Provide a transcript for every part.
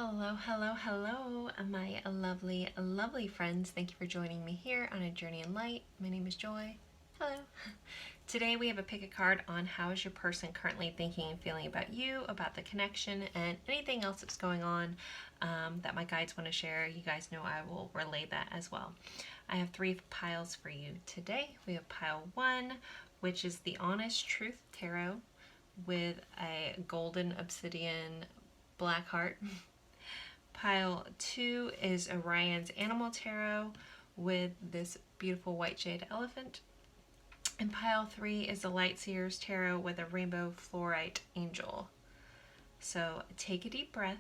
Hello, hello, hello, my lovely, lovely friends. Thank you for joining me here on A Journey in Light. My name is Joy. Hello. Today we have a pick a card on how is your person currently thinking and feeling about you, about the connection, and anything else that's going on that my guides want to share. You guys know I will relay that as well. I have 3 piles for you today. We have pile 1, which is the Honest Truth Tarot with a golden obsidian black heart. Pile 2 is Orion's Animal Tarot with this beautiful white jade elephant. And pile 3 is the Lightseer's Tarot with a rainbow fluorite angel. So take a deep breath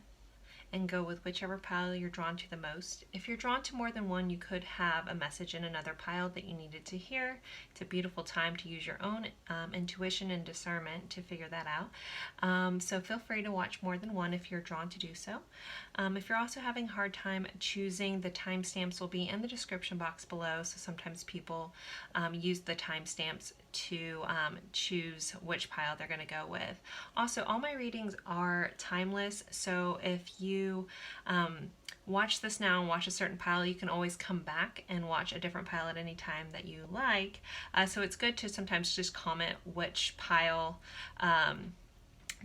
and go with whichever pile you're drawn to the most. If you're drawn to more than one, you could have a message in another pile that you needed to hear. It's a beautiful time to use your own intuition and discernment to figure that out. So feel free to watch more than one if you're drawn to do so. If you're also having a hard time choosing, the timestamps will be in the description box below. So sometimes people use the timestamps to choose which pile they're going to go with. Also, all my readings are timeless, so if you watch this now and watch a certain pile, you can always come back and watch a different pile at any time that you like. So it's good to sometimes just comment which pile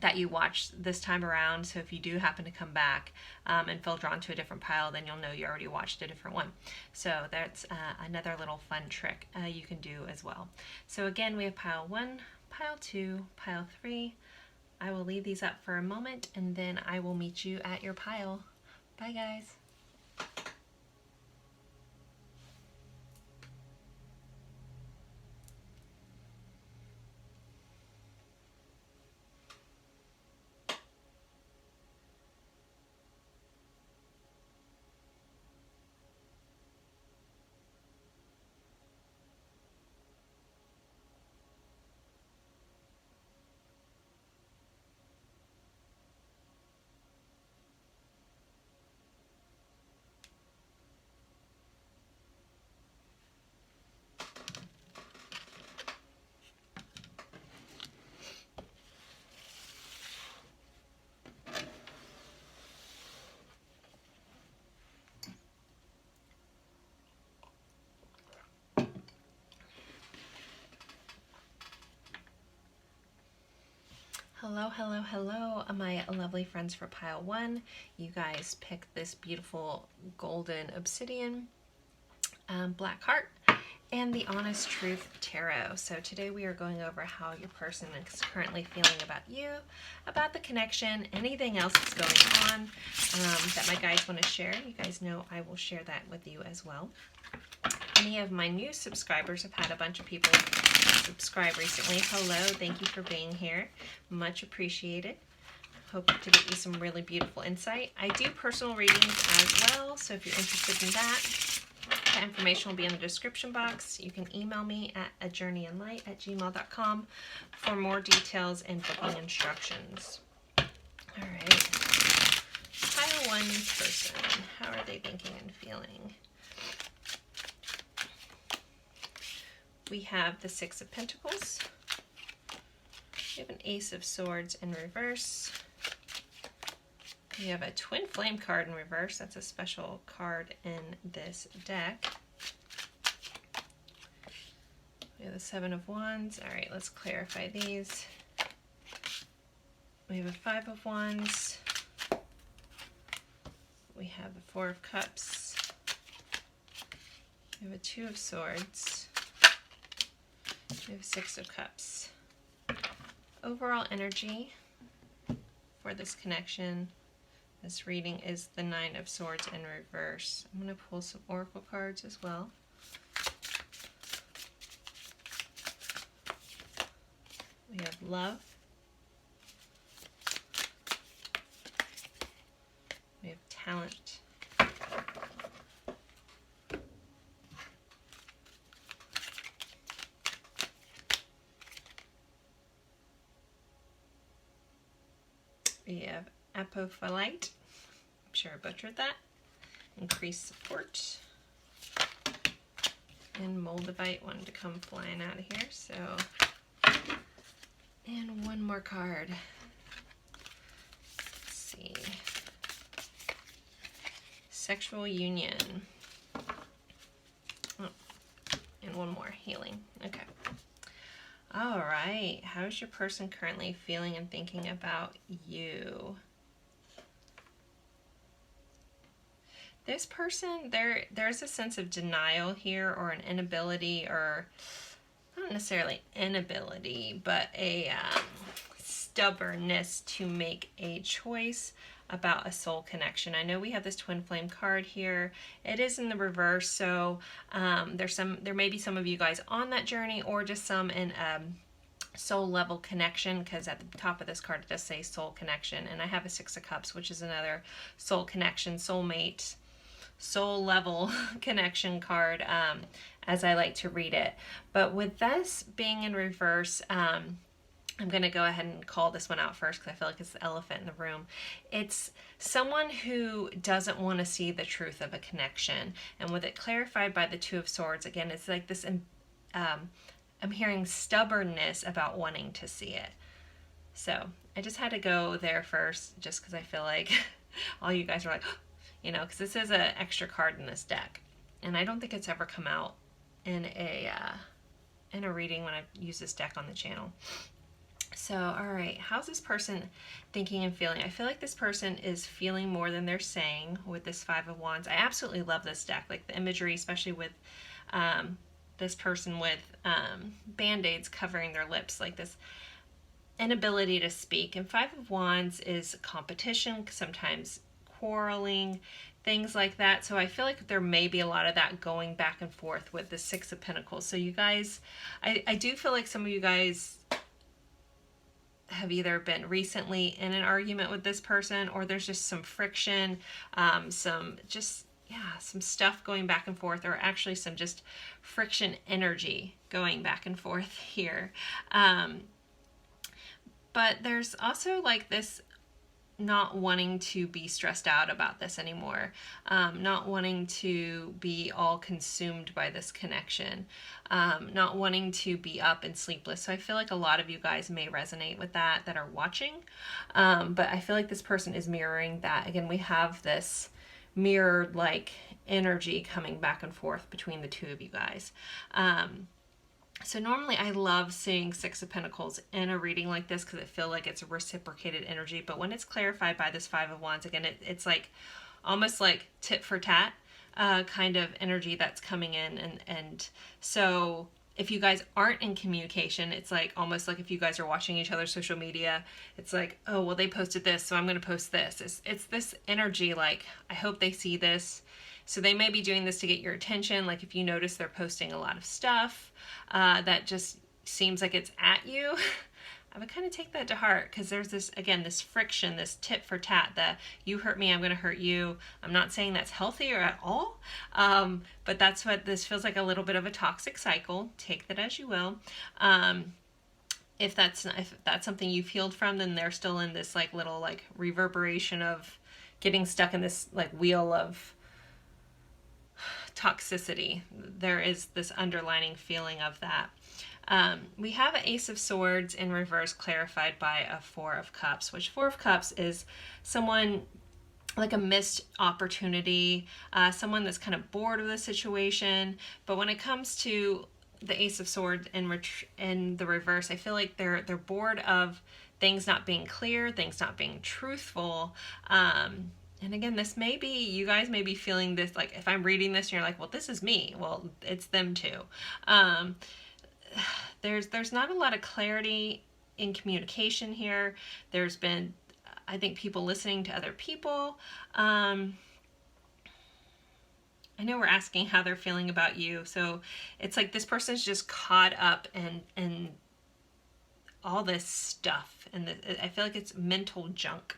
that you watched this time around. So if you do happen to come back and feel drawn to a different pile, then you'll know you already watched a different one. So that's another little fun trick you can do as well. So again, we have pile 1, pile 2, pile 3. I will leave these up for a moment and then I will meet you at your pile. Bye guys. Hello, hello, hello, my lovely friends for pile 1. You guys picked this beautiful golden obsidian black heart and the Honest Truth Tarot. So today we are going over how your person is currently feeling about you, about the connection, anything else that's going on that my guides want to share. You guys know I will share that with you as well. Any of my new subscribers, I've had a bunch of people subscribe recently. Hello, thank you for being here. Much appreciated. Hope to get you some really beautiful insight. I do personal readings as well, so if you're interested in that, that information will be in the description box. You can email me at ajourneyinlight@gmail.com for more details and booking instructions. All right. Pile 1 person. How are they thinking and feeling? We have the 6 of Pentacles. We have an Ace of Swords in reverse. We have a Twin Flame card in reverse. That's a special card in this deck. We have the 7 of Wands. All right, let's clarify these. We have a 5 of Wands. We have the 4 of Cups. We have a 2 of Swords. We have 6 of Cups. Overall energy for this connection, this reading, is the 9 of Swords in reverse. I'm going to pull some oracle cards as well. We have love. We have talent. We have apophyllite. I'm sure I butchered that. Increased support. And moldavite wanted to come flying out of here, so. And one more card. Let's see. sexual union. Oh, and one more, healing. Okay. All right. How's your person currently feeling and thinking about you? This person, there's a sense of denial here, or an inability, or not necessarily inability, but a stubbornness to make a choice about a soul connection. I know we have this twin flame card here. It is in the reverse, so there may be some of you guys on that journey, or just some in soul level connection, because at the top of this card it does say soul connection, and I have a Six of Cups, which is another soul connection, soulmate, soul level connection card, as I like to read it. But with this being in reverse, I'm going to go ahead and call this one out first, because I feel like it's the elephant in the room. It's someone who doesn't want to see the truth of a connection. And with it clarified by the Two of Swords, again, it's like this, I'm hearing stubbornness about wanting to see it. So I just had to go there first, just because I feel like all you guys are like, you know, because this is an extra card in this deck. And I don't think it's ever come out in a reading when I've used this deck on the channel. So, all right, how's this person thinking and feeling? I feel like this person is feeling more than they're saying with this Five of Wands. I absolutely love this deck, like the imagery, especially with this person with band-aids covering their lips, like this inability to speak. And Five of Wands is competition, sometimes quarreling, things like that. So I feel like there may be a lot of that going back and forth with the Six of Pentacles. So you guys, I do feel like some of you guys have either been recently in an argument with this person, or there's just some friction, some stuff going back and forth, or actually some just friction energy going back and forth here. But there's also like this not wanting to be stressed out about this anymore, not wanting to be all consumed by this connection, not wanting to be up and sleepless. So I feel like a lot of you guys may resonate with that are watching, but I feel like this person is mirroring that. Again, we have this mirrored like energy coming back and forth between the two of you guys. So normally I love seeing Six of Pentacles in a reading like this, because I feel like it's a reciprocated energy. But when it's clarified by this Five of Wands, again, it's like almost like tit for tat kind of energy that's coming in. And so if you guys aren't in communication, it's like almost like if you guys are watching each other's social media, it's like, oh, well, they posted this, so I'm going to post this. It's this energy like, I hope they see this. So they may be doing this to get your attention. Like if you notice they're posting a lot of stuff that just seems like it's at you, I would kind of take that to heart, because there's this, again, this friction, this tit for tat, that you hurt me, I'm going to hurt you. I'm not saying that's healthy or at all, but that's what this feels like, a little bit of a toxic cycle. Take that as you will. If that's something you've healed from, then they're still in this like little like reverberation of getting stuck in this like wheel of toxicity. There is this underlining feeling of that. We have an Ace of Swords in reverse, clarified by a Four of Cups, which Four of Cups is someone like a missed opportunity, someone that's kind of bored of the situation. But when it comes to the Ace of Swords in the reverse, I feel like they're bored of things not being clear, things not being truthful. And again, this may be, you guys may be feeling this, like if I'm reading this and you're like, well, this is me. Well, it's them too. There's not a lot of clarity in communication here. There's been, I think, people listening to other people. I know we're asking how they're feeling about you. So it's like this person's just caught up in all this stuff. And I feel like it's mental junk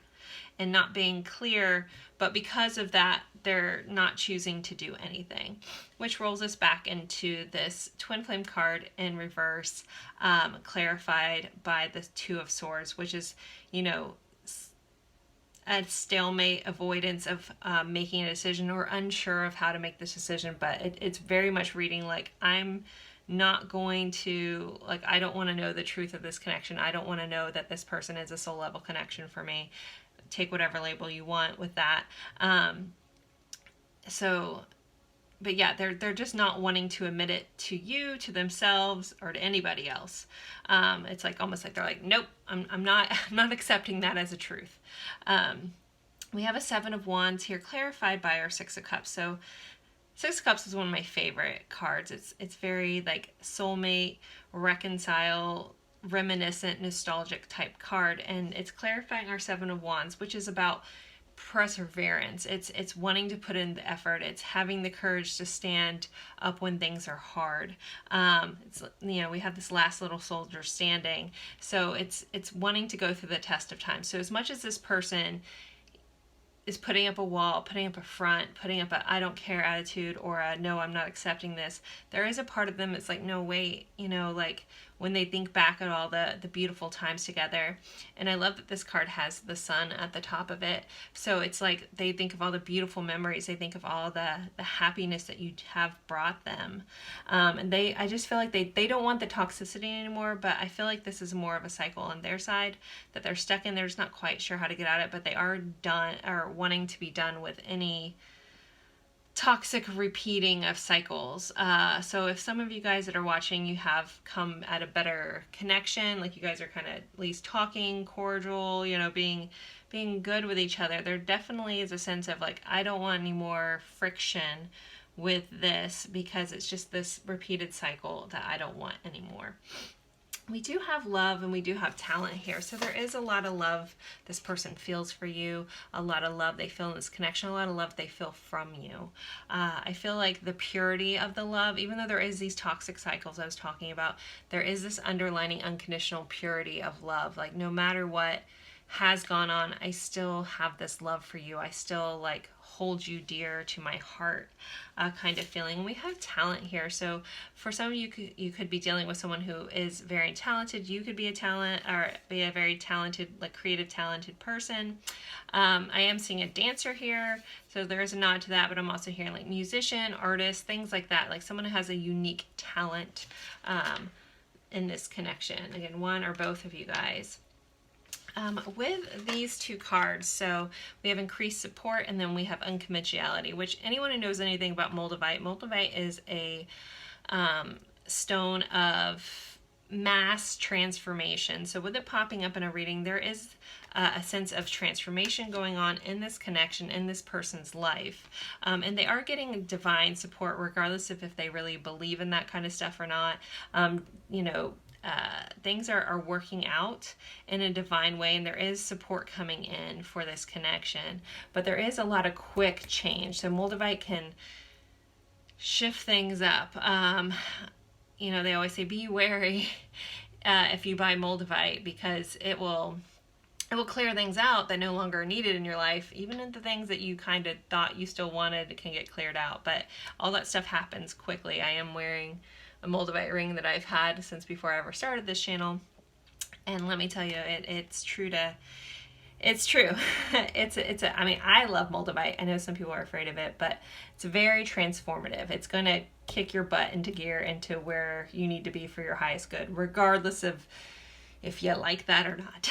and not being clear, but because of that, they're not choosing to do anything, which rolls us back into this twin flame card in reverse, clarified by the Two of Swords, which is, you know, a stalemate, avoidance of making a decision, or unsure of how to make this decision. But it's very much reading like, I'm not going to, like, I don't want to know the truth of this connection. I don't want to know that this person is a soul level connection for me. Take whatever label you want with that. So, but yeah, they're just not wanting to admit it to you, to themselves, or to anybody else. It's like almost like they're like, nope, I'm not I'm not accepting that as a truth. We have a Seven of Wands here, clarified by our Six of Cups. So Six of Cups is one of my favorite cards. It's very like soulmate, reconcile, reminiscent, nostalgic type card, and it's clarifying our Seven of Wands, which is about perseverance. It's wanting to put in the effort. It's having the courage to stand up when things are hard. It's, you know, we have this last little soldier standing, so it's wanting to go through the test of time. So as much as this person is putting up a wall, putting up a front, putting up a I don't care attitude, or a no, I'm not accepting this, there is a part of them that's like, no, wait, you know, like when they think back at all the beautiful times together. And I love that this card has the sun at the top of it. So it's like they think of all the beautiful memories. They think of all the happiness that you have brought them. And I just feel like they don't want the toxicity anymore, but I feel like this is more of a cycle on their side that they're stuck in. They're just not quite sure how to get out of it, but they are done or wanting to be done with any toxic repeating of cycles. So if some of you guys that are watching, you have come at a better connection, like you guys are kind of at least talking, cordial, you know, being good with each other, there definitely is a sense of like, I don't want any more friction with this because it's just this repeated cycle that I don't want anymore. We do have love and we do have talent here. So there is a lot of love this person feels for you, a lot of love they feel in this connection, a lot of love they feel from you. I feel like the purity of the love, even though there is these toxic cycles I was talking about, there is this underlining unconditional purity of love. Like no matter what has gone on, I still have this love for you. I still like hold you dear to my heart kind of feeling. We have talent here. So for some of you, you could be dealing with someone who is very talented. You could be a talent or be a very talented, like creative, talented person. I am seeing a dancer here. So there is a nod to that, but I'm also hearing like musician, artist, things like that. Like someone who has a unique talent in this connection. Again, one or both of you guys. With these two cards, so we have increased support and then we have unconventionality, which anyone who knows anything about moldavite is a stone of mass transformation. So with it popping up in a reading, there is a sense of transformation going on in this connection, in this person's life. And they are getting divine support regardless of if they really believe in that kind of stuff or not. You know, things are working out in a divine way, and there is support coming in for this connection, but there is a lot of quick change. So Moldavite can shift things up. You know, they always say be wary if you buy Moldavite, because it will clear things out that no longer are needed in your life. Even in the things that you kind of thought you still wanted can get cleared out, but all that stuff happens quickly. I am wearing a Moldavite ring that I've had since before I ever started this channel, and let me tell you, it's true. I mean, I love Moldavite. I know some people are afraid of it, but it's very transformative. It's going to kick your butt into gear into where you need to be for your highest good, regardless of if you like that or not.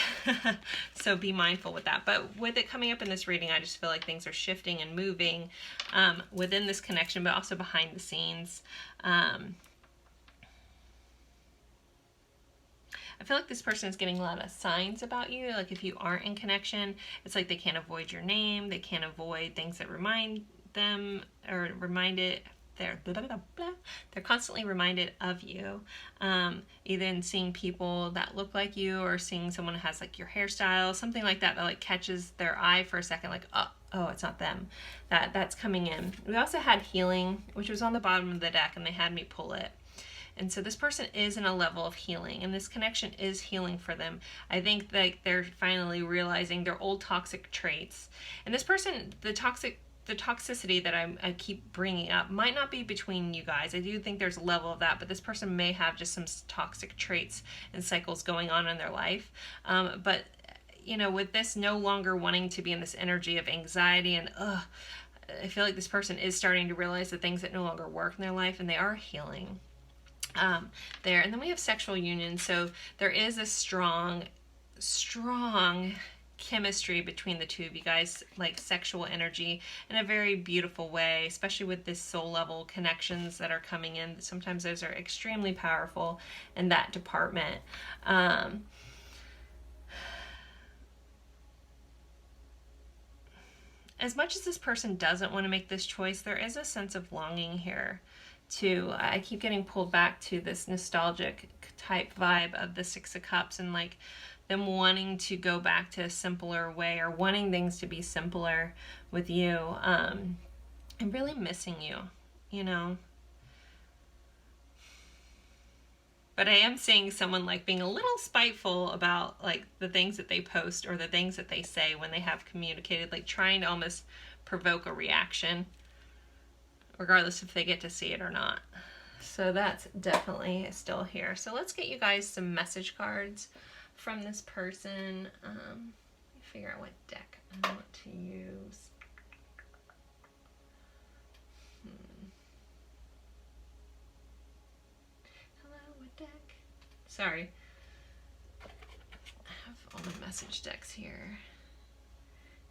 So be mindful with that. But with it coming up in this reading, I just feel like things are shifting and moving within this connection, but also behind the scenes. I feel like this person is getting a lot of signs about you. Like if you aren't in connection, it's like they can't avoid your name. They can't avoid things that remind them or remind it. They're constantly reminded of you. Either in seeing people that look like you or seeing someone who has like your hairstyle, something like that like catches their eye for a second, like, oh, it's not them. That's coming in. We also had healing, which was on the bottom of the deck, and they had me pull it. And so this person is in a level of healing, and this connection is healing for them. I think that they're finally realizing their old toxic traits. And this person, the toxicity that I keep bringing up might not be between you guys. I do think there's a level of that, but this person may have just some toxic traits and cycles going on in their life. But, you know, with this no longer wanting to be in this energy of anxiety and, I feel like this person is starting to realize the things that no longer work in their life, and they are healing. And then we have sexual union. So there is a strong chemistry between the two of you guys, like sexual energy in a very beautiful way, especially with this soul level connections that are coming in. Sometimes those are extremely powerful in that department. As much as this person doesn't want to make this choice, there is a sense of longing here too. I keep getting pulled back to this nostalgic type vibe of the Six of Cups, and like them wanting to go back to a simpler way, or wanting things to be simpler with you, and really missing you, you know. But I am seeing someone like being a little spiteful about like the things that they post or the things that they say when they have communicated, like trying to almost provoke a reaction, regardless if they get to see it or not. So that's definitely still here. So let's get you guys some message cards from this person. Let me figure out what deck I want to use. Hello, what deck? Sorry. I have all my message decks here.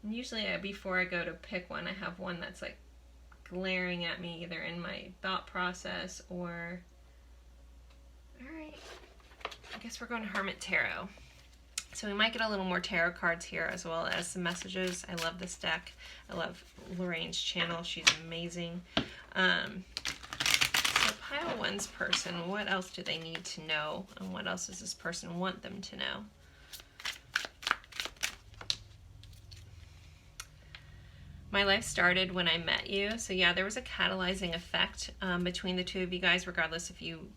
And usually before I go to pick one, I have one that's like glaring at me either in my thought process or... Alright, I guess we're going to Hermit Tarot. So we might get a little more tarot cards here as well as some messages. I love this deck. I love Lorraine's channel. She's amazing. So pile one's person, what else do they need to know? And what else does this person want them to know? My life started when I met you. So yeah, there was a catalyzing effect between the two of you guys, regardless if you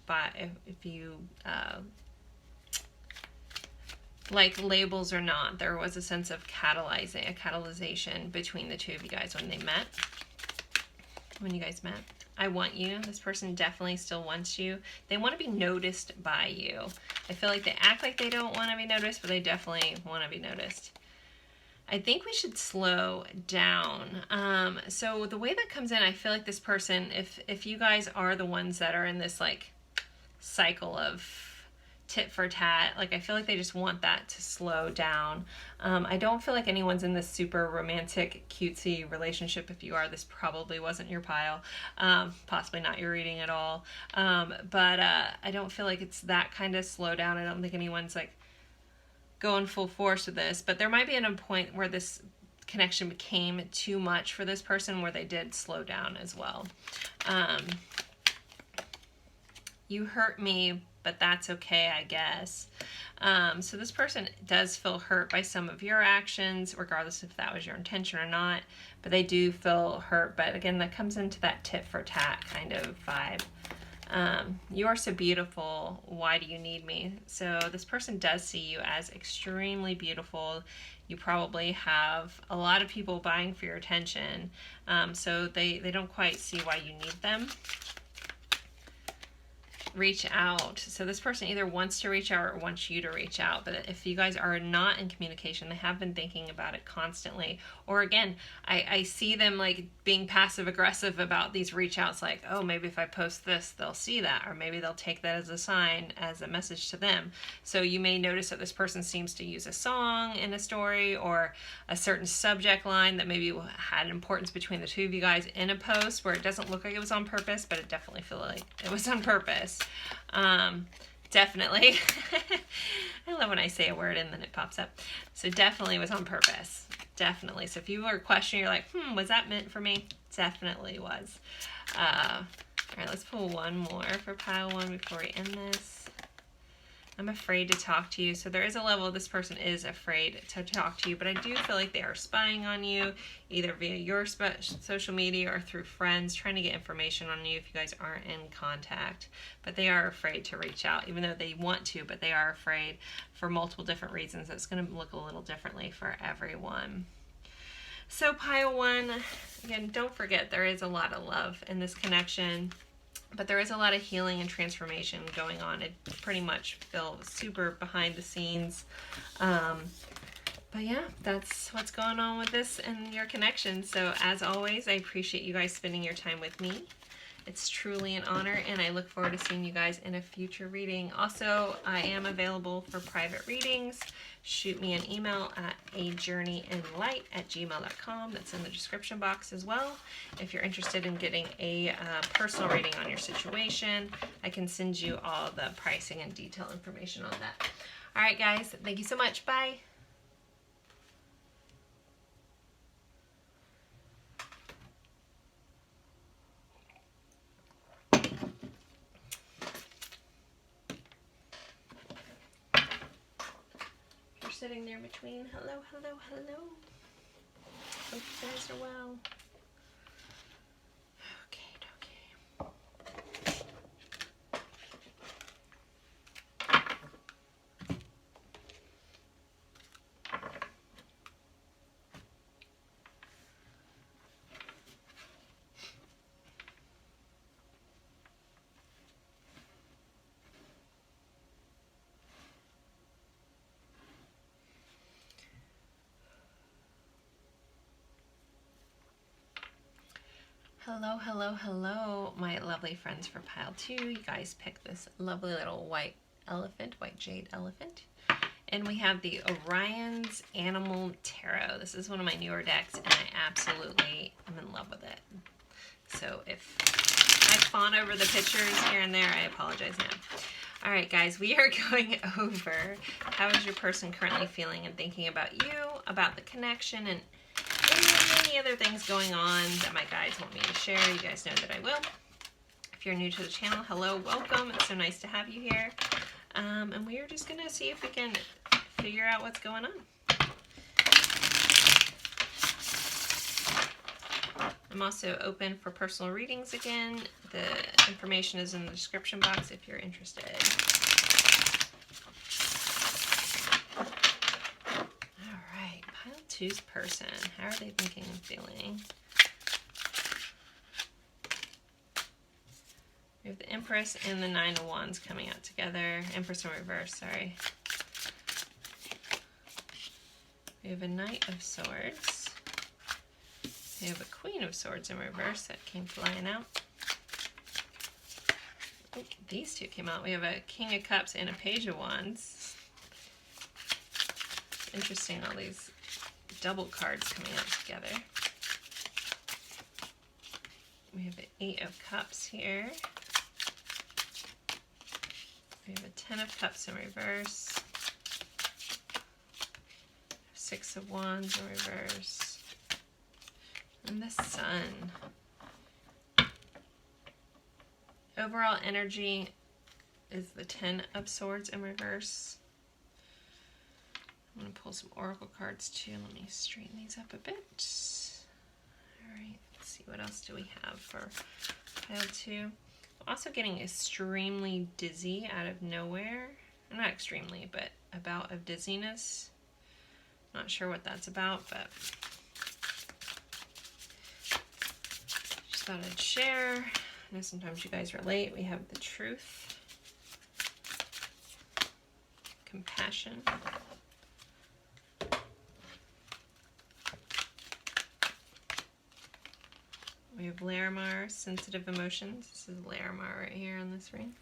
like labels or not. There was a sense of catalyzation between the two of you guys when you guys met. I want you. This person definitely still wants you. They want to be noticed by you. I feel like they act like they don't want to be noticed, but they definitely want to be noticed. I think we should slow down. So the way that comes in, I feel like this person, if you guys are the ones that are in this like cycle of tit for tat, like I feel like they just want that to slow down. I don't feel like anyone's in this super romantic, cutesy relationship. If you are, this probably wasn't your pile, possibly not your reading at all. But I don't feel like it's that kind of slow down. I don't think anyone's like going full force with this, but there might be a point where this connection became too much for this person, where they did slow down as well. You hurt me, but that's okay, I guess. So this person does feel hurt by some of your actions, regardless if that was your intention or not, but they do feel hurt. But again, that comes into that tit for tat kind of vibe. You are so beautiful. Why do you need me? So this person does see you as extremely beautiful. You probably have a lot of people vying for your attention. So they don't quite see why you need them. Reach out. So this person either wants to reach out or wants you to reach out. But if you guys are not in communication, they have been thinking about it constantly. Or again, I see them like being passive aggressive about these reach outs, like, oh, maybe if I post this, they'll see that, or maybe they'll take that as a sign, as a message to them. So you may notice that this person seems to use a song in a story, or a certain subject line that maybe had importance between the two of you guys in a post, where it doesn't look like it was on purpose, but it definitely feels like it was on purpose. Definitely. I love when I say a word and then it pops up. So definitely was on purpose. Definitely. So if you were questioning, you're like, was that meant for me? Definitely was. All right, let's pull one more for pile one before we end this. I'm afraid to talk to you. So there is a level this person is afraid to talk to you, but I do feel like they are spying on you, either via your social media or through friends, trying to get information on you if you guys aren't in contact. But they are afraid to reach out, even though they want to, but they are afraid for multiple different reasons. It's going to look a little differently for everyone. So pile one, again, don't forget there is a lot of love in this connection. But there is a lot of healing and transformation going on. It pretty much feels super behind the scenes. But yeah, that's what's going on with this and your connection. So as always, I appreciate you guys spending your time with me. It's truly an honor, and I look forward to seeing you guys in a future reading. Also, I am available for private readings. Shoot me an email at ajourneyinlight@gmail.com. That's in the description box as well. If you're interested in getting a personal reading on your situation, I can send you all the pricing and detailed information on that. All right, guys. Thank you so much. Bye. Sitting there between. Hello, hello, hello. Hope you guys are well. Okay, okay. Hello, hello, hello, my lovely friends for pile 2. You guys picked this lovely little white elephant, white jade elephant. And we have the Orion's Animal Tarot. This is one of my newer decks, and I absolutely am in love with it. So if I fawn over the pictures here and there, I apologize now. All right, guys, we are going over how is your person currently feeling and thinking about you, about the connection, and any other things going on that my guides want me to share. You guys know that I will. If you're new to the channel, hello, welcome. It's so nice to have you here. And we are just going to see if we can figure out what's going on. I'm also open for personal readings again. The information is in the description box if you're interested. Pile 2's person. How are they thinking and feeling? We have the Empress and the Nine of Wands coming out together. Empress in reverse, sorry. We have a Knight of Swords. We have a Queen of Swords in reverse that came flying out. I think these two came out. We have a King of Cups and a Page of Wands. Interesting, all these double cards coming out together. We have an 8 of Cups here. We have a 10 of Cups in reverse. 6 of Wands in reverse. And the Sun. Overall energy is the 10 of Swords in reverse. I'm going to pull some oracle cards too. Let me straighten these up a bit. Alright, let's see, what else do we have for pile 2? Also getting extremely dizzy out of nowhere. Not extremely, but a bout of dizziness. Not sure what that's about, but just thought I'd share. I know sometimes you guys relate. We have the Truth, Compassion, we have Larimar, Sensitive Emotions. This is Larimar right here on this ring.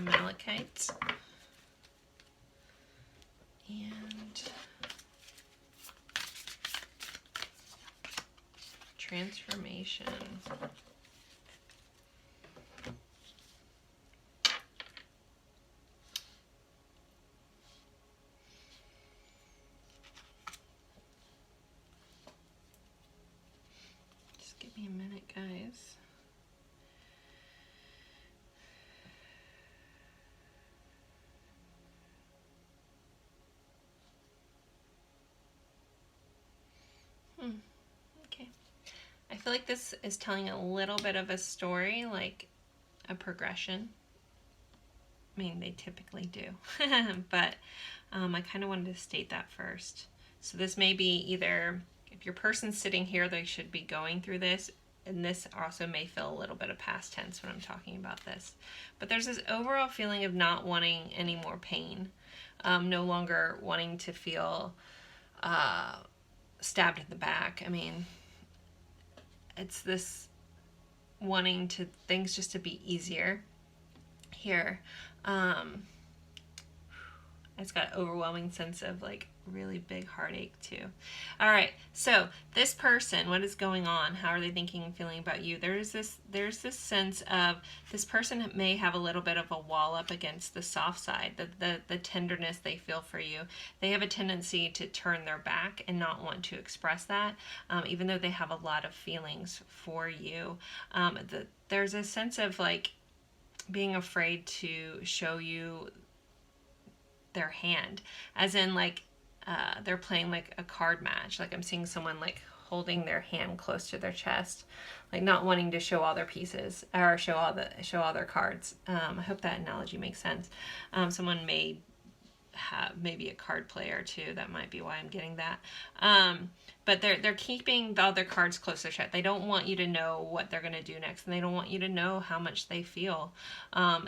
Malachite. And Transformation. Just give me a minute, guys. Okay. I feel like this is telling a little bit of a story, like a progression. I mean, they typically do, but I kind of wanted to state that first. So this may be either, if your person's sitting here, they should be going through this, and this also may feel a little bit of past tense when I'm talking about this. But there's this overall feeling of not wanting any more pain, no longer wanting to feel stabbed in the back. I mean, it's this wanting to things just to be easier here. It's got overwhelming sense of like really big heartache too. All right, so this person, what is going on? How are they thinking and feeling about you? There's this sense of this person may have a little bit of a wall up against the soft side, the tenderness they feel for you. They have a tendency to turn their back and not want to express that, even though they have a lot of feelings for you. There's a sense of like being afraid to show you their hand, as in like they're playing like a card match. Like I'm seeing someone like holding their hand close to their chest, like not wanting to show all their pieces or show all their cards. I hope that analogy makes sense. Someone may have maybe a card player too. That might be why I'm getting that. But they're keeping all their cards close to their chest. They don't want you to know what they're going to do next, and they don't want you to know how much they feel.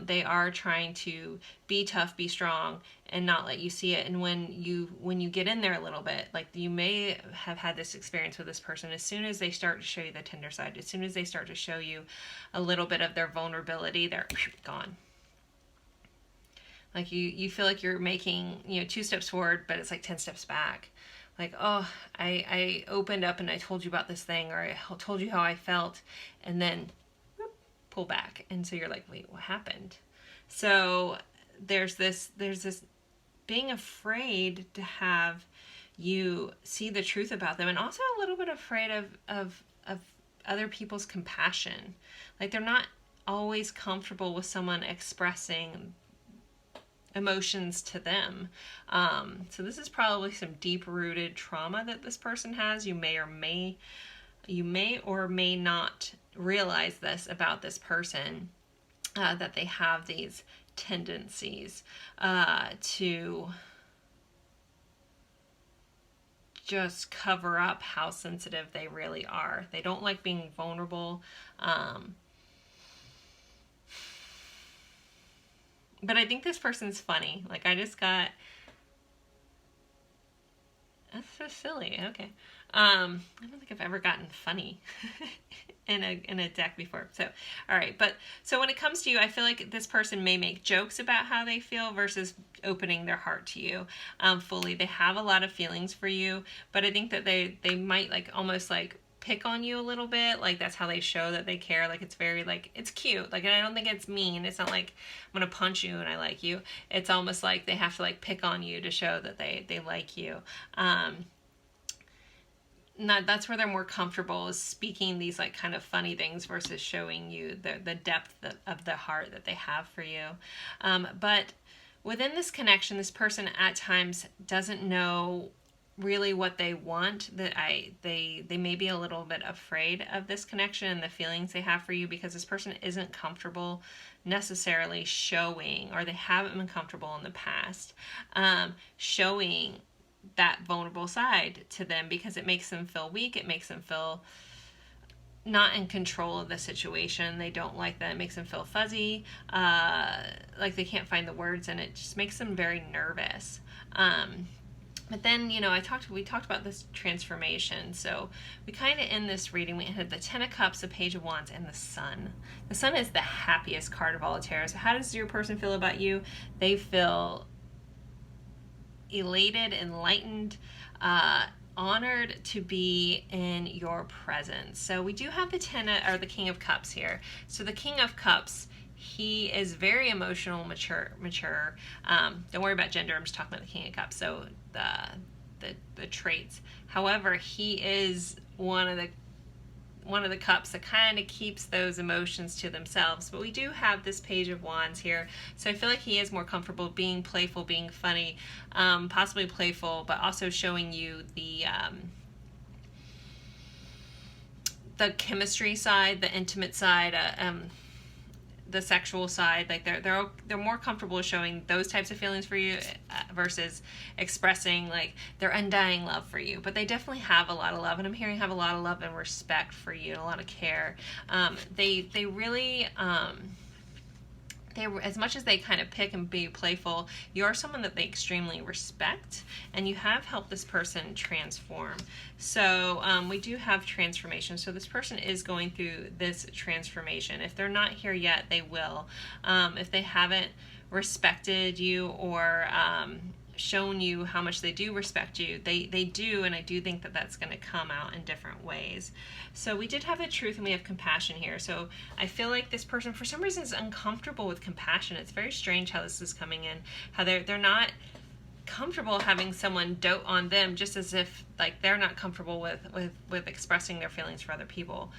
They are trying to be tough, be strong, and not let you see it. And when you get in there a little bit, like you may have had this experience with this person, as soon as they start to show you the tender side, as soon as they start to show you a little bit of their vulnerability, they're gone. Like you feel like you're making 2 steps forward, but it's like 10 steps back. Like, oh, I opened up and I told you about this thing, or I told you how I felt, and then whoop, pull back. And so you're like, wait, what happened? So there's this being afraid to have you see the truth about them, and also a little bit afraid of other people's compassion. Like they're not always comfortable with someone expressing emotions to them. So this is probably some deep-rooted trauma that this person has. You may or may not realize this about this person, that they have these tendencies to just cover up how sensitive they really are. They don't like being vulnerable. But I think this person's funny. Like I just got, that's so silly. Okay. I don't think I've ever gotten funny in a deck before. So, all right. But so when it comes to you, I feel like this person may make jokes about how they feel versus opening their heart to you fully. They have a lot of feelings for you, but I think that they might like almost like pick on you a little bit. Like that's how they show that they care. Like it's very like, it's cute. Like, and I don't think it's mean. It's not like I'm gonna punch you and I like you. It's almost like they have to like pick on you to show that they like you. That's where they're more comfortable, is speaking these like kind of funny things versus showing you the depth of the heart that they have for you. But within this connection, this person at times doesn't know really what they want. They may be a little bit afraid of this connection and the feelings they have for you, because this person isn't comfortable necessarily showing, or they haven't been comfortable in the past showing that vulnerable side to them, because it makes them feel weak. It makes them feel not in control of the situation. They don't like that. It makes them feel fuzzy, like they can't find the words, and it just makes them very nervous. But then, we talked about this transformation. So we kind of, in this reading, we had the 10 of Cups, the Page of Wands, and the Sun. The Sun is the happiest card of all of tarot. So how does your person feel about you? They feel elated, enlightened, honored to be in your presence. So we do have the the King of Cups here. So the King of Cups, he is very emotional, mature. Don't worry about gender. I'm just talking about the King of Cups. So the traits. However, he is one of the cups that kind of keeps those emotions to themselves. But we do have this Page of Wands here. So I feel like he is more comfortable being playful, being funny, possibly playful, but also showing you the chemistry side, the intimate side, the sexual side. Like they're more comfortable showing those types of feelings for you versus expressing like their undying love for you. But they definitely have a lot of love, and I'm hearing have a lot of love and respect for you, and a lot of care. They really as much as they kind of pick and be playful, you're someone that they extremely respect, and you have helped this person transform. So we do have transformation. So this person is going through this transformation. If they're not here yet, they will. If they haven't respected you or shown you how much they do respect you, they do, and I do think that that's going to come out in different ways. So we did have the truth and we have compassion here. So I feel like this person for some reason is uncomfortable with compassion. It's very strange how this is coming in, how they're not comfortable having someone dote on them, just as if like they're not comfortable with expressing their feelings for other people,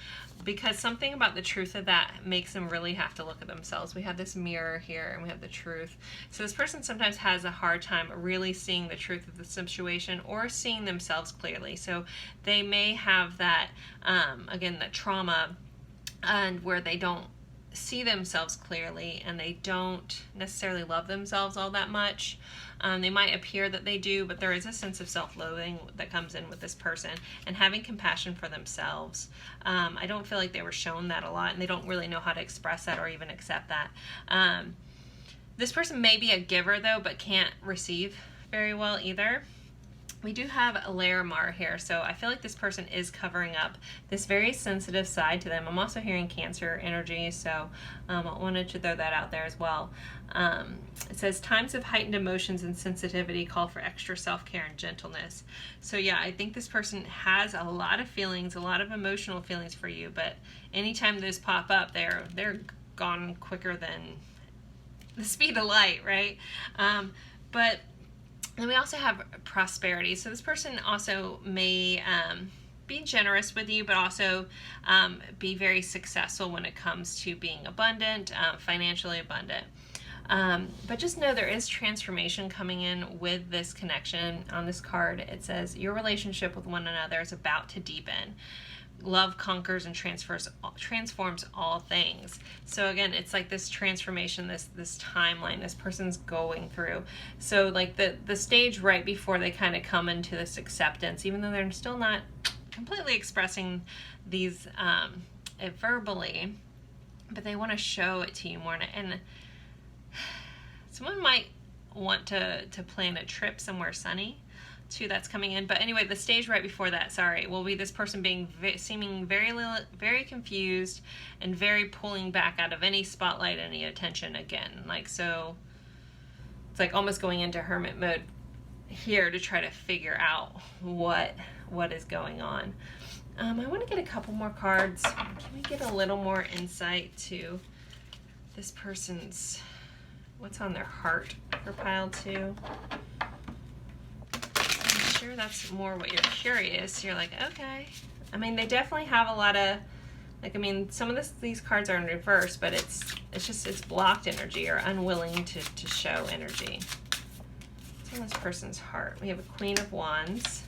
because something about the truth of that makes them really have to look at themselves. We have this mirror here and we have the truth. So this person sometimes has a hard time really seeing the truth of the situation or seeing themselves clearly. So they may have that again, that trauma, and where they don't see themselves clearly and they don't necessarily love themselves all that much. They might appear that they do, but there is a sense of self-loathing that comes in with this person, and having compassion for themselves. I don't feel like they were shown that a lot, and they don't really know how to express that or even accept that. This person may be a giver though, but can't receive very well either. We do have a layer mar here, so I feel like this person is covering up this very sensitive side to them. I'm also hearing Cancer energy, so I wanted to throw that out there as well. It says, times of heightened emotions and sensitivity call for extra self-care and gentleness. So yeah, I think this person has a lot of feelings, a lot of emotional feelings for you, but anytime those pop up, they're gone quicker than the speed of light, right? But then we also have prosperity. So this person also may be generous with you, but also be very successful when it comes to being abundant, financially abundant. But just know there is transformation coming in with this connection. On this card, it says, your relationship with one another is about to deepen. Love conquers and transforms all things. So again, it's like this transformation, this timeline this person's going through. So like the stage right before they kind of come into this acceptance, even though they're still not completely expressing these verbally, but they want to show it to you more. And someone might want to plan a trip somewhere sunny too, that's coming in. But anyway, the stage right before that, will be this person seeming very confused and very pulling back out of any spotlight, any attention again. Like, so it's like almost going into hermit mode here to try to figure out what is going on. I want to get a couple more cards. Can we get a little more insight to this person's, what's on their heart for pile 2? Sure, that's more what you're curious. You're like, okay. I mean, they definitely have a lot of, like, I mean, some of these cards are in reverse, but it's blocked energy or unwilling to show energy. What's on this person's heart? We have a Queen of Wands.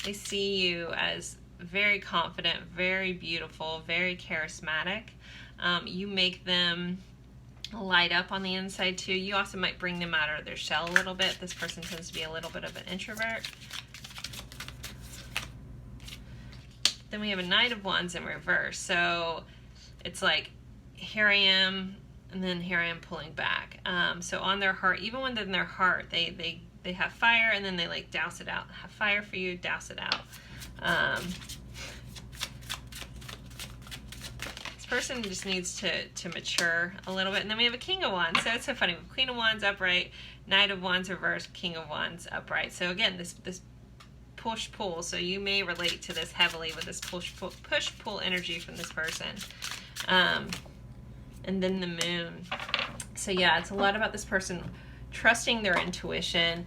They see you as very confident, very beautiful, very charismatic. You make them light up on the inside too. You also might bring them out of their shell a little bit. This person tends to be a little bit of an introvert. Then we have a Knight of Wands in reverse. So it's like, here I am, and then here I am pulling back. So on their heart, even when they're in their heart, they have fire, and then they like douse it out. Have fire for you, douse it out. Person just needs to mature a little bit. And then we have a King of Wands. So it's so funny. Queen of Wands upright, Knight of Wands reverse, King of Wands upright. So again, this push-pull. So you may relate to this heavily with this push-pull energy from this person. And then the Moon. So yeah, it's a lot about this person trusting their intuition.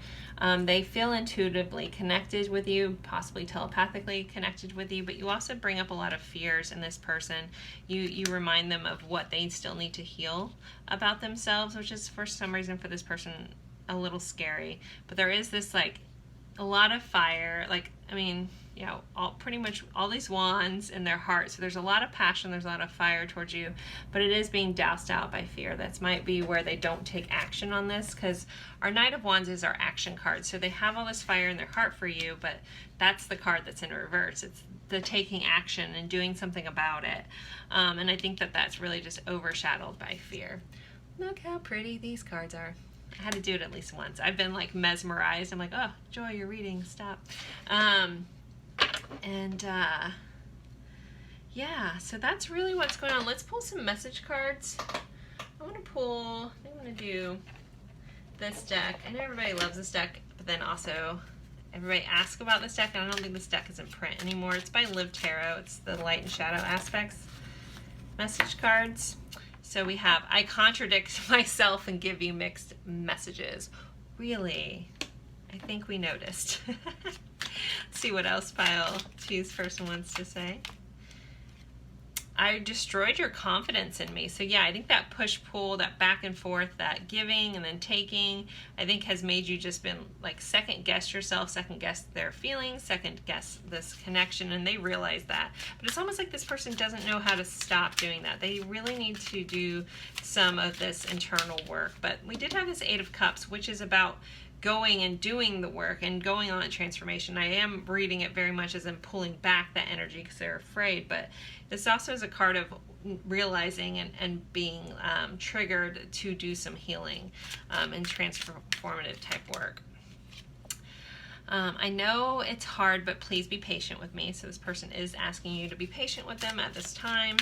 They feel intuitively connected with you, possibly telepathically connected with you, but you also bring up a lot of fears in this person. You remind them of what they still need to heal about themselves, which is for some reason for this person a little scary. But there is this like a lot of fire. Like, I mean, you know, pretty much all these wands in their heart. So there's a lot of passion, there's a lot of fire towards you, but it is being doused out by fear. That might be where they don't take action on this, because our Knight of Wands is our action card. So they have all this fire in their heart for you, but that's the card that's in reverse. It's the taking action and doing something about it. And I think that that's really just overshadowed by fear. Look how pretty these cards are. I had to do it at least once. I've been like mesmerized. I'm like, oh, Joy, you're reading, stop. Yeah, so that's really what's going on. Let's pull some message cards. I want to do this deck. I know everybody loves this deck, but then also everybody asks about this deck, and I don't think this deck is in print anymore. It's by Live Tarot. It's the light and shadow aspects message cards. So we have, I contradict myself and give you mixed messages. Really? I think we noticed. Let's see what else pile 2's person wants to say. I destroyed your confidence in me. So yeah, I think that push-pull, that back and forth, that giving and then taking, I think has made you just been like second-guess yourself, second-guess their feelings, second-guess this connection, and they realize that. But it's almost like this person doesn't know how to stop doing that. They really need to do some of this internal work. But we did have this 8 of Cups, which is about going and doing the work and going on a transformation. I am reading it very much as in pulling back that energy because they're afraid, but this also is a card of realizing and being triggered to do some healing and transformative type work. I know it's hard, but please be patient with me. So this person is asking you to be patient with them at this time.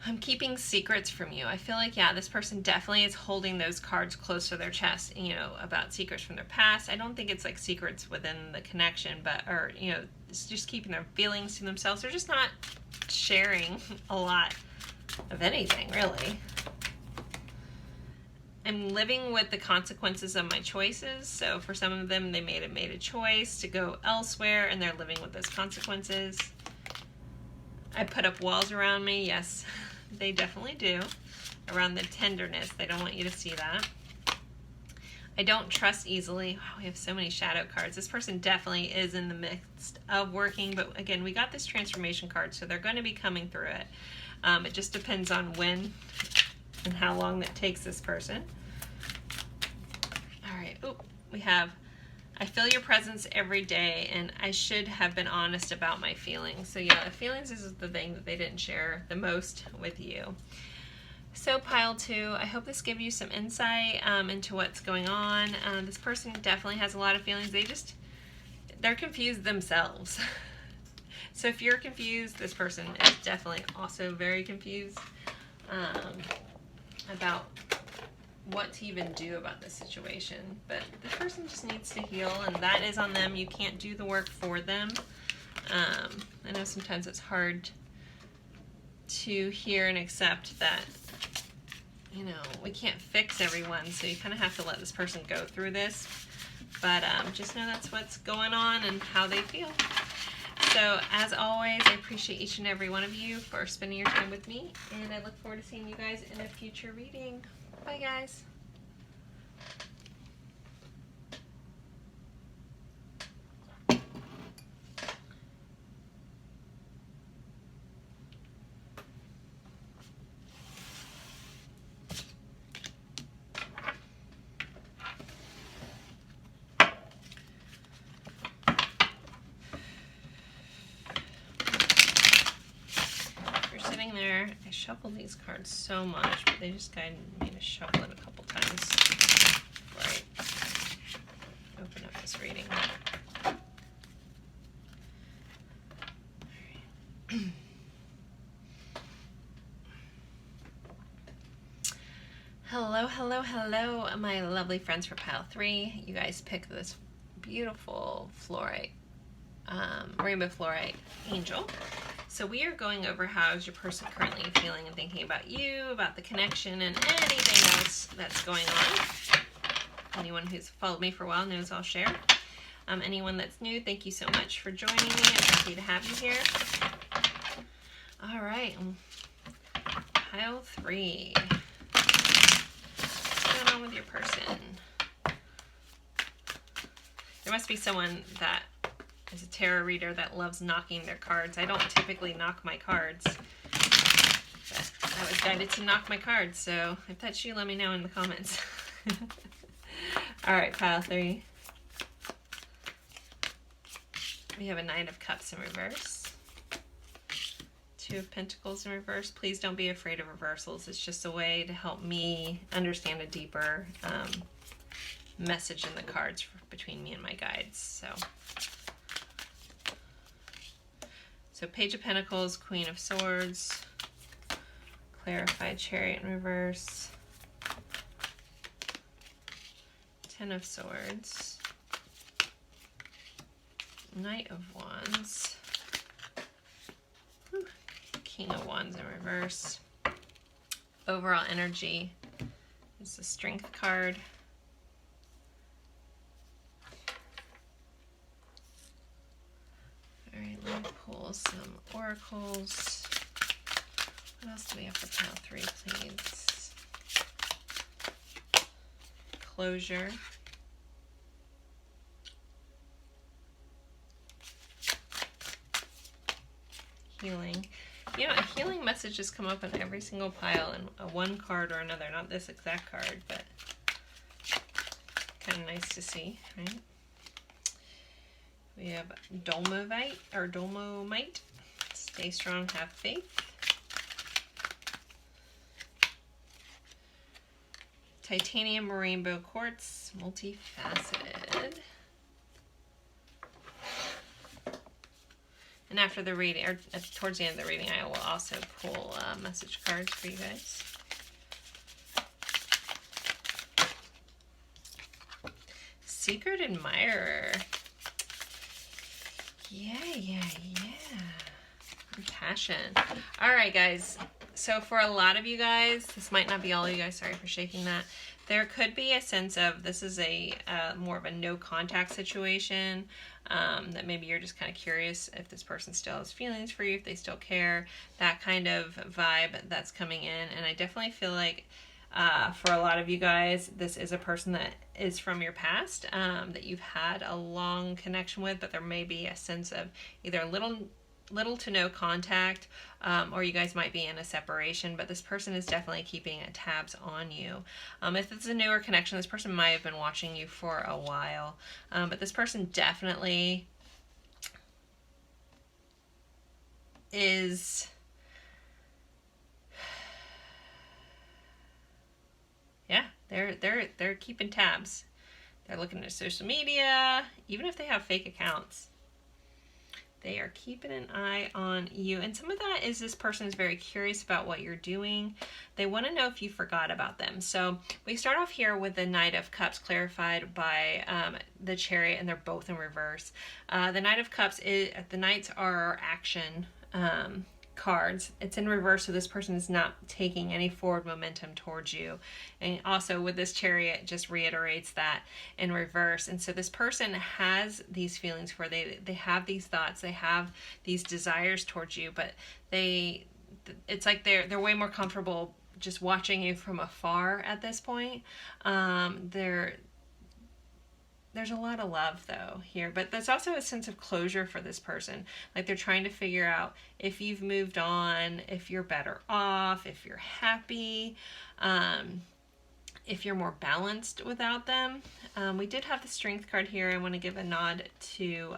I'm keeping secrets from you. I feel like, yeah, this person definitely is holding those cards close to their chest, you know, about secrets from their past. I don't think it's like secrets within the connection, but, or, you know, it's just keeping their feelings to themselves. They're just not sharing a lot of anything, really. I'm living with the consequences of my choices. So for some of them, they made a choice to go elsewhere, and they're living with those consequences. I put up walls around me. Yes, they definitely do. Around the tenderness. They don't want you to see that. I don't trust easily. Wow, we have so many shadow cards. This person definitely is in the midst of working, but again, we got this transformation card, so they're going to be coming through it. It just depends on when and how long that takes this person. All right. Oh, we have, I feel your presence every day, and I should have been honest about my feelings. So yeah, the feelings is the thing that they didn't share the most with you. So pile 2, I hope this gives you some insight into what's going on. This person definitely has a lot of feelings. They're confused themselves. So if you're confused, this person is definitely also very confused about what to even do about this situation. But this person just needs to heal, and that is on them. You can't do the work for them. I know sometimes it's hard to hear and accept that, you know, we can't fix everyone, so you kind of have to let this person go through this. But just know that's what's going on and how they feel. So as always, I appreciate each and every one of you for spending your time with me, and I look forward to seeing you guys in a future reading. Bye, guys. There, I shuffled these cards so much, but they just guided me to shuffle it a couple times before I open up this reading. Hello, hello, hello, my lovely friends for pile 3. You guys picked this beautiful fluorite, rainbow fluorite angel. So we are going over how is your person currently feeling and thinking about you, about the connection, and anything else that's going on. Anyone who's followed me for a while knows I'll share. Anyone that's new, thank you so much for joining me. I'm happy to have you here. All right, pile 3. What's going on with your person? There must be someone that is a tarot reader that loves knocking their cards. I don't typically knock my cards, but I was guided to knock my cards, so if that's you, let me know in the comments. All right, pile 3. We have a Knight of Cups in reverse. 2 of Pentacles in reverse. Please don't be afraid of reversals. It's just a way to help me understand a deeper message in the cards between me and my guides. So Page of Pentacles, Queen of Swords, clarified Chariot in reverse, 10 of Swords, Knight of Wands, King of Wands in reverse. Overall energy is the Strength card. All right, let me pull some oracles. What else do we have for pile 3, please? Closure. Healing. You know, a healing message has come up in every single pile in one card or another. Not this exact card, but kind of nice to see, right? We have Dolomite. Stay strong, have faith. Titanium Rainbow Quartz, multifaceted. And after the reading, or towards the end of the reading, I will also pull message cards for you guys. Secret Admirer. Yeah. Passion. All right, guys. So for a lot of you guys, this might not be all of you guys, sorry for shaking that. There could be a sense of this is a more of a no contact situation, that maybe you're just kind of curious if this person still has feelings for you, if they still care, that kind of vibe that's coming in. And I definitely feel like for a lot of you guys, this is a person that is from your past, that you've had a long connection with, but there may be a sense of either little to no contact, or you guys might be in a separation, but this person is definitely keeping tabs on you. If it's a newer connection, this person might have been watching you for a while, but this person definitely is they're keeping tabs. They're looking at social media, even if they have fake accounts. They are keeping an eye on you. And some of that is this person is very curious about what you're doing. They want to know if you forgot about them. So we start off here with the Knight of Cups clarified by the Chariot, and they're both in reverse. The Knight of Cups, the Knights are action cards. It's in reverse, so this person is not taking any forward momentum towards you. And also with this Chariot, just reiterates that in reverse. And so this person has these feelings for they have these thoughts, they have these desires towards you, but it's like they're way more comfortable just watching you from afar at this point. There's a lot of love though here, but there's also a sense of closure for this person. Like they're trying to figure out if you've moved on, if you're better off, if you're happy, if you're more balanced without them. We did have the Strength card here. I want to give a nod to,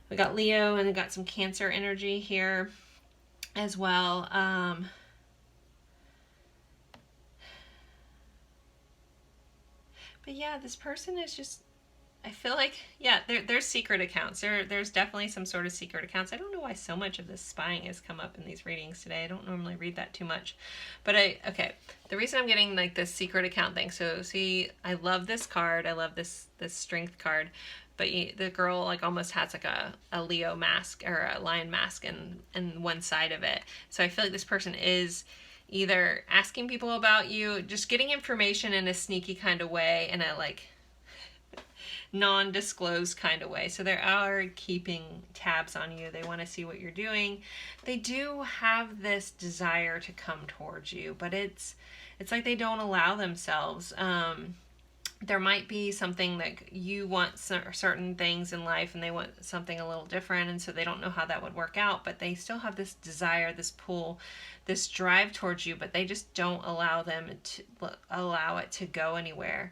we got Leo and we got some Cancer energy here as well. But yeah, this person is just, I feel like, yeah, there's secret accounts. There's definitely some sort of secret accounts. I don't know why so much of this spying has come up in these readings today. I don't normally read that too much. But okay, the reason I'm getting like this secret account thing, so see, I love this card. I love this Strength card. But the girl like almost has like a Leo mask or a lion mask in one side of it. So I feel like this person is either asking people about you, just getting information in a sneaky kind of way, in a like non-disclosed kind of way. So they are keeping tabs on you. They want to see what you're doing. They do have this desire to come towards you, but it's like they don't allow themselves. there might be something like you want certain things in life and they want something a little different, and so they don't know how that would work out, but they still have this desire, this pull, this drive towards you, but they just don't allow it to go anywhere.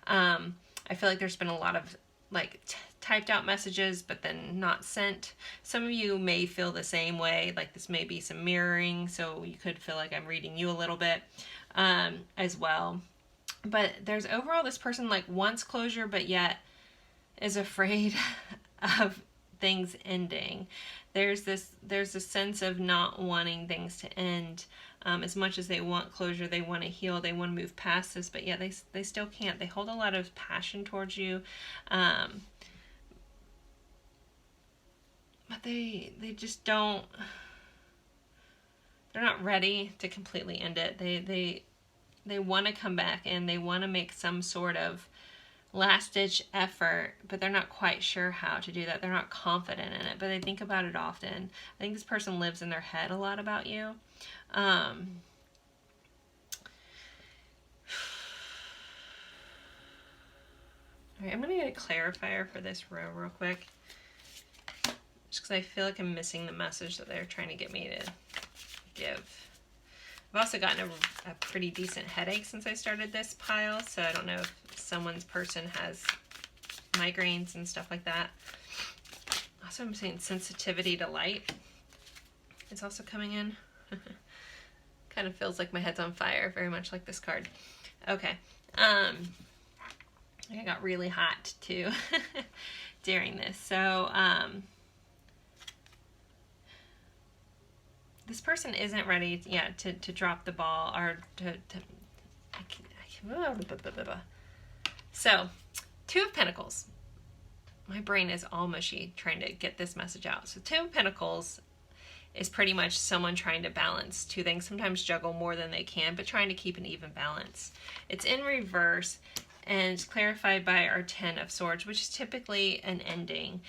I feel like there's been a lot of like typed out messages but then not sent. Some of you may feel the same way, like this may be some mirroring, so you could feel like I'm reading you a little bit as well. But there's overall this person like wants closure but yet is afraid of things ending. There's a sense of not wanting things to end. As much as they want closure, they want to heal, they want to move past this, but yet they still can't. They hold a lot of passion towards you, but they just don't. They're not ready to completely end it. They want to come back and they want to make some sort of last-ditch effort, but they're not quite sure how to do that. They're not confident in it, but they think about it often. I think this person lives in their head a lot about you. I'm going to get a clarifier for this row real quick, just because I feel like I'm missing the message that they're trying to get me to give. I've also gotten a pretty decent headache since I started this pile, so I don't know if someone's person has migraines and stuff like that. Also, I'm seeing sensitivity to light. It's also coming in. Kind of feels like my head's on fire, very much like this card. Okay. I got really hot too during this. So, this person isn't ready yet to drop the ball or So, Two of Pentacles. My brain is all mushy trying to get this message out. So Two of Pentacles is pretty much someone trying to balance two things, sometimes juggle more than they can, but trying to keep an even balance. It's in reverse and it's clarified by our Ten of Swords, which is typically an ending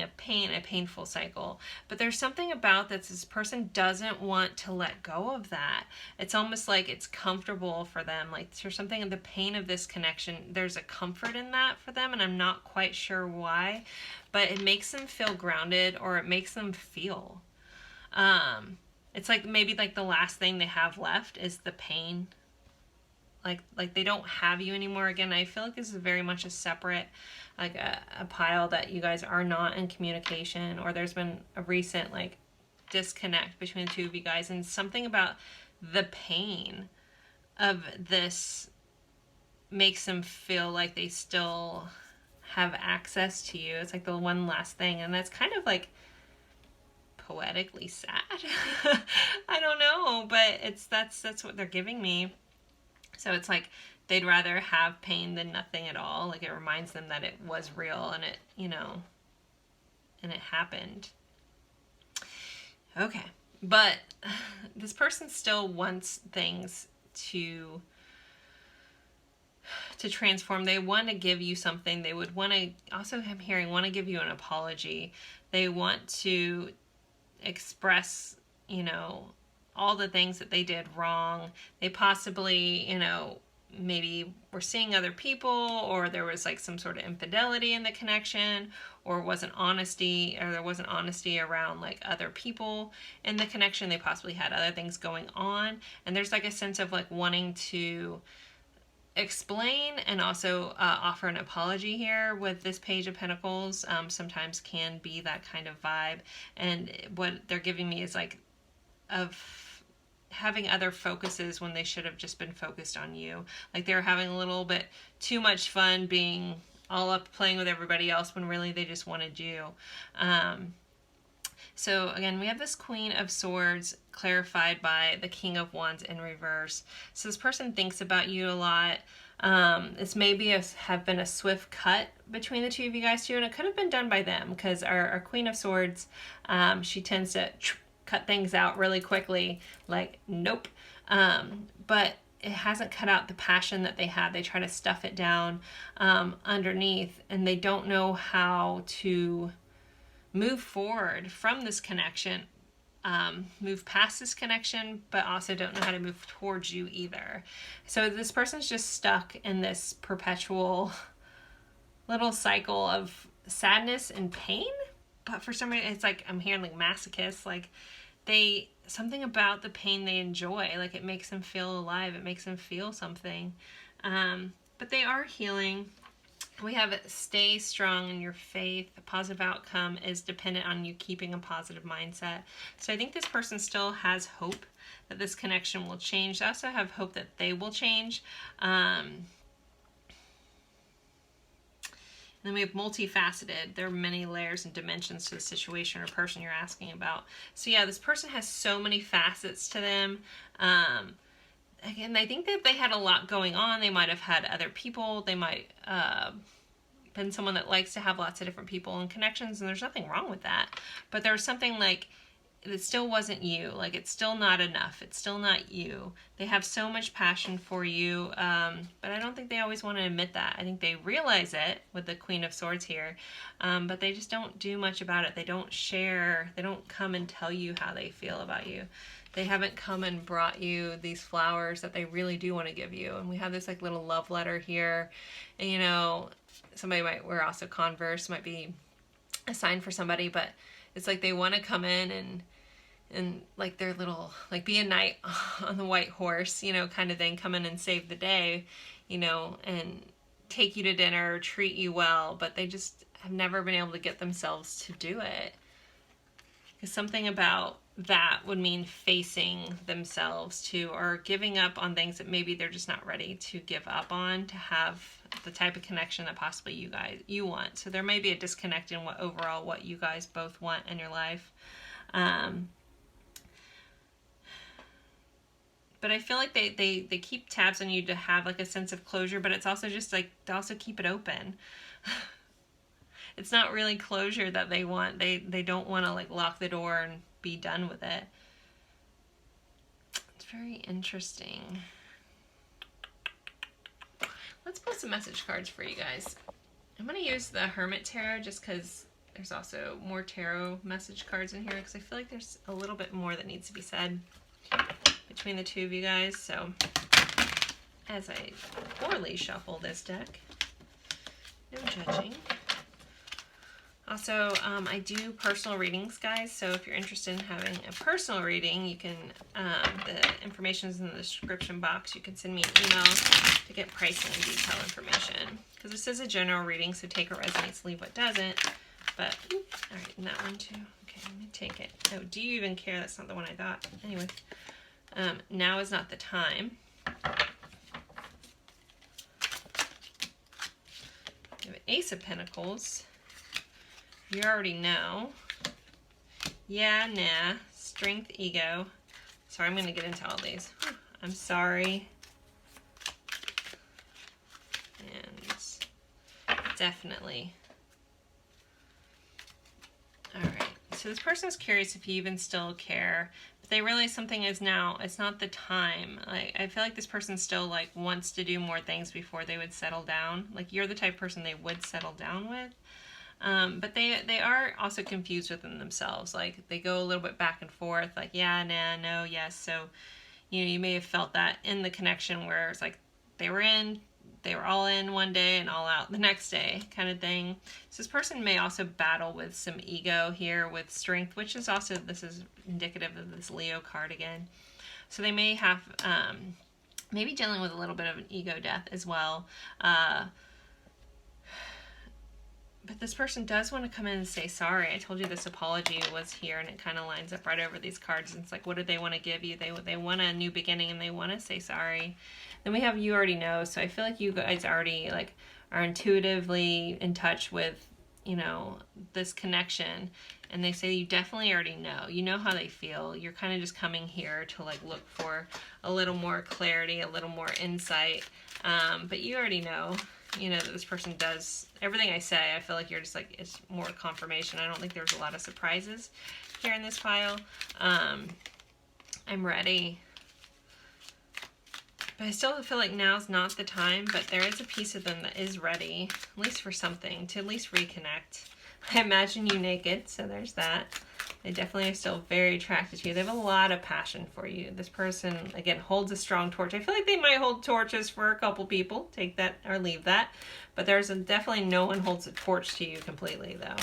of pain, a painful cycle. But there's something about this person doesn't want to let go of that. It's almost like it's comfortable for them. Like there's something in the pain of this connection. There's a comfort in that for them, and I'm not quite sure why, but it makes them feel grounded, or it makes them feel. It's like maybe like the last thing they have left is the pain. Like they don't have you anymore. Again, I feel like this is very much a separate, like a pile that you guys are not in communication, or there's been a recent like disconnect between the two of you guys, and something about the pain of this makes them feel like they still have access to you. It's like the one last thing, and that's kind of like poetically sad. I don't know, but that's what they're giving me. So it's like they'd rather have pain than nothing at all. Like it reminds them that it was real and it, and it happened. Okay. But this person still wants things to transform. They want to give you something. They would want to, also I'm hearing, want to give you an apology. They want to express, all the things that they did wrong. They possibly, maybe were seeing other people, or there was like some sort of infidelity in the connection, or there wasn't honesty around like other people in the connection. They possibly had other things going on. And there's like a sense of like wanting to explain and also offer an apology here with this Page of Pentacles. Sometimes can be that kind of vibe. And what they're giving me is like of having other focuses when they should have just been focused on you. Like they're having a little bit too much fun being all up playing with everybody else when really they just wanted you. So again, we have this Queen of Swords clarified by the King of Wands in reverse. So this person thinks about you a lot. This maybe have been a swift cut between the two of you guys too, and it could have been done by them, because our Queen of Swords, she tends to cut things out really quickly, like nope. But it hasn't cut out the passion that they had. They try to stuff it down underneath, and they don't know how to move forward from this connection move past this connection, but also don't know how to move towards you either. So this person's just stuck in this perpetual little cycle of sadness and pain. But for some reason, it's like I'm hearing like masochists, like something about the pain they enjoy, like it makes them feel alive, it makes them feel something. But they are healing. We have stay strong in your faith. The positive outcome is dependent on you keeping a positive mindset. So I think this person still has hope that this connection will change. They also have hope that they will change. Then we have multifaceted. There are many layers and dimensions to the situation or person you're asking about. So yeah, this person has so many facets to them. Again, I think that they had a lot going on. They might have had other people. They might been someone that likes to have lots of different people and connections, and there's nothing wrong with that. But there was something like it still wasn't you. Like it's still not enough. It's still not you. They have so much passion for you, but I don't think they always want to admit that. I think they realize it with the Queen of Swords here, but they just don't do much about it. They don't share. They don't come and tell you how they feel about you. They haven't come and brought you these flowers that they really do want to give you. And we have this like little love letter here. And you know, somebody might wear also Converse, might be a sign for somebody, but it's like they want to come in and like their little, like be a knight on the white horse, you know, kind of thing, come in and save the day, you know, and take you to dinner, treat you well, but they just have never been able to get themselves to do it. Because something about that would mean facing themselves to, or giving up on things that maybe they're just not ready to give up on to have the type of connection that possibly you want. So there may be a disconnect in what you guys both want in your life. But I feel like they keep tabs on you to have like a sense of closure, but it's also just like to also keep it open. It's not really closure that they want. They don't want to like lock the door and be done with it. It's very interesting. Let's pull some message cards for you guys. I'm going to use the Hermit Tarot just because there's also more tarot message cards in here, because I feel like there's a little bit more that needs to be said between the two of you guys. So as I poorly shuffle this deck, no judging. Also, I do personal readings, guys, so if you're interested in having a personal reading, you can, the information is in the description box. You can send me an email to get pricing and detail information. Because this is a general reading, so take what resonates, leave what doesn't. But, all right, and that one too. Okay, let me take it. Oh, do you even care? That's not the one I got. Anyway, now is not the time. We have an Ace of Pentacles. You already know. Yeah, nah. Strength, ego. Sorry, I'm going to get into all these. I'm sorry. And definitely. Alright. So this person is curious if you even still care. But they realize something is now, it's not the time. Like, I feel like this person still like wants to do more things before they would settle down. Like, you're the type of person they would settle down with. But they are also confused within themselves. Like, they go a little bit back and forth, like, yeah, nah, no, yes. So, you know, you may have felt that in the connection where it's like they were all in one day and all out the next day kind of thing. So this person may also battle with some ego here with strength, which is also, this is indicative of this Leo card again. So they may have, maybe dealing with a little bit of an ego death as well. But this person does want to come in and say sorry. I told you this apology was here, and it kind of lines up right over these cards. And it's like, what did they want to give you? They want a new beginning, and they want to say sorry. Then we have you already know. So I feel like you guys already like are intuitively in touch with, you know, this connection. And they say you definitely already know. You know how they feel. You're kind of just coming here to like look for a little more clarity, a little more insight. But you already know. You know, that this person does everything I say. I feel like you're just like, it's more confirmation. I don't think there's a lot of surprises here in this pile. I'm ready. But I still feel like now's not the time, but there is a piece of them that is ready, at least for something, to at least reconnect. I imagine you naked, so there's that. They definitely are still very attracted to you. They have a lot of passion for you. This person, again, holds a strong torch. I feel like they might hold torches for a couple people. Take that or leave that. But definitely no one holds a torch to you completely, though.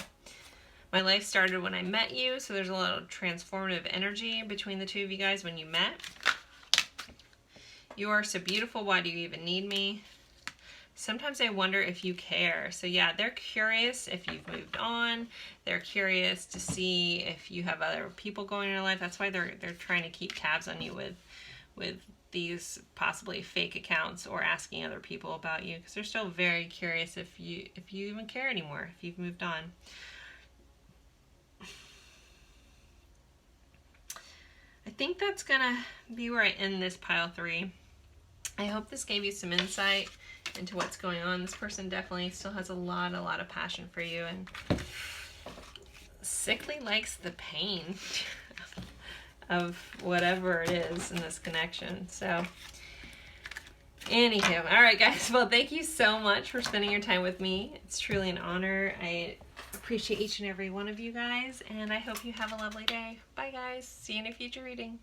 My life started when I met you, so there's a lot of transformative energy between the two of you guys when you met. You are so beautiful. Why do you even need me? Sometimes I wonder if you care. So yeah, they're curious if you've moved on. They're curious to see if you have other people going in your life. That's why they're trying to keep tabs on you with these possibly fake accounts or asking other people about you, because they're still very curious if you even care anymore, if you've moved on. I think that's gonna be where I end this pile 3. I hope this gave you some insight into what's going on. This person definitely still has a lot of passion for you, and sickly likes the pain of whatever it is in this connection. So anywho, all right guys, well, thank you so much for spending your time with me. It's truly an honor. I appreciate each and every one of you guys, and I hope you have a lovely day. Bye guys, see you in a future reading.